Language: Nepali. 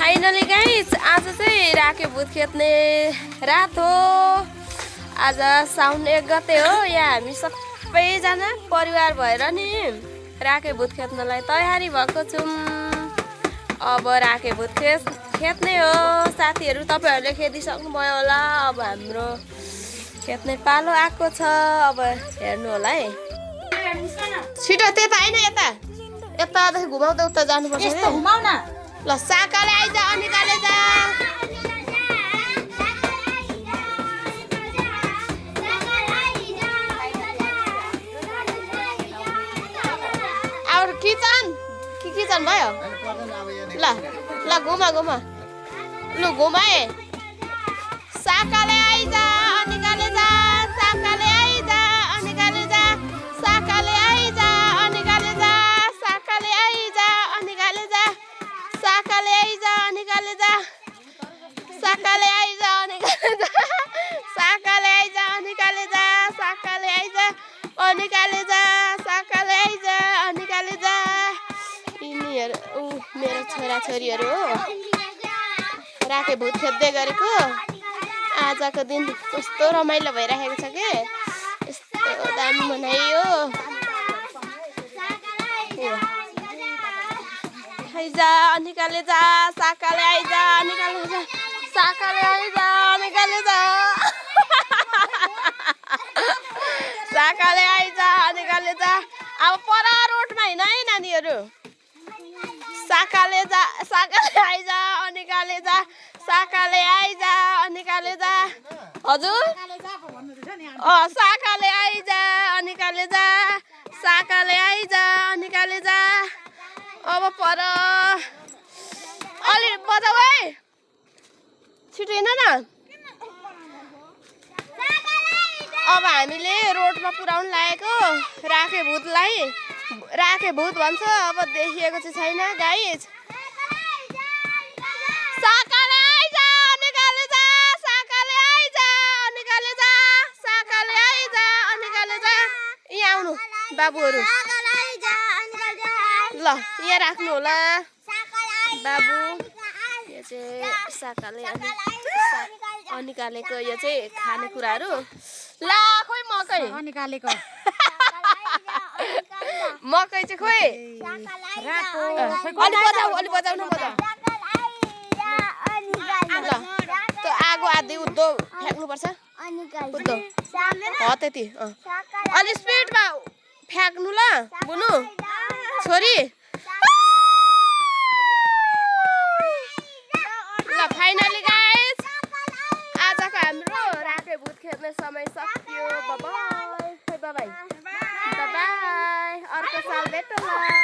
फाइनली गाइस आज चाहिँ राखे भूत खेद्ने रात हो। आज साउन 1 गते हो। यहाँ हामी सबैजना परिवार भएर नि राखे भूत खेद्नलाई तयारी भएको छौँ। अब राखे भूत खेद्ने हो। साथीहरू तपाईहरूले खेदिसक्नुभयो होला। अब हाम्रो खेद्ने पालो आएको छ। अब हेर्नु होला है। छिटो त्यता हैन यता यतादेखि घुमाउँदै उता जानुपर्छ। यस्तो घुमाउ न। ल साकाले आइज अनिकाले जा। अब किचन भयो। ल ल घुमा घुमा लु घुमाए। साकाले आइज अनिकाले जा। साकाले आइज अनिकाले जा। साकाले आइज अनिकाले जा। साकाले आइज अनिकाले जा। साकाले आइज अनिकाले जा। साकाले आइज अनिकाले जा। साकाले आइज अनिकाले जा। साकाले आइज अनिकाले जा। साकाले आइज अनिकाले जा। यिनीहरू मेरो छोराछोरीहरू हो। राखे भूत खेद्दै गरेको आजको दिन कस्तो रमाइलो भइरहेको छ के। यस्तो दामी मनाइयो। आइज अनिकाले जा। साकाले आइज अनिकाले जा। साकाले आइज अनिकाले जा। साकाले आइज अनिकाले जा। अब पर रोडमा हिँड है नानीहरू। साकाले जा। साकाले आइज अनिकाले जा। साकाले आइज अनिकाले जा। हजुर साकाले आइज अनिकाले जा। साकाले आइज अनिकाले जा। अब पर अलि बजाऊ है। छिटो हिँड न। अब हामीले रोडमा पुर्याउनु लागेको राखे भूतलाई। राखे भूत भन्छ। अब देखिएको चाहिँ छैन गाइस। साकाले आइज अनिकाले जा। साकाले आइज अनिकाले जा। साकाले आइज अनिकाले जा। यहाँ आउनु बाबुहरू। ल यहाँ राख्नु होला बाबु। यो चाहिँ साकाले अनिकालेको यो चाहिँ खानेकुराहरू। ला खोइ मकै अनिकालेको मकै चाहिँ खोइ। अलि बजाऊ अलि बजाऊ न बजाऊ। ल त्यो आगो आधी उद्धो फ्याँक्नुपर्छ। उद्धो हो त्यति। अलि स्पिडमा फ्याँक्नु ल बुनु छोरी। ल फाइनली गाइस आजको हाम्रो राखे भूत खेद्ने समय सकियो। Bye bye bye. अर्को साल भेटौँला।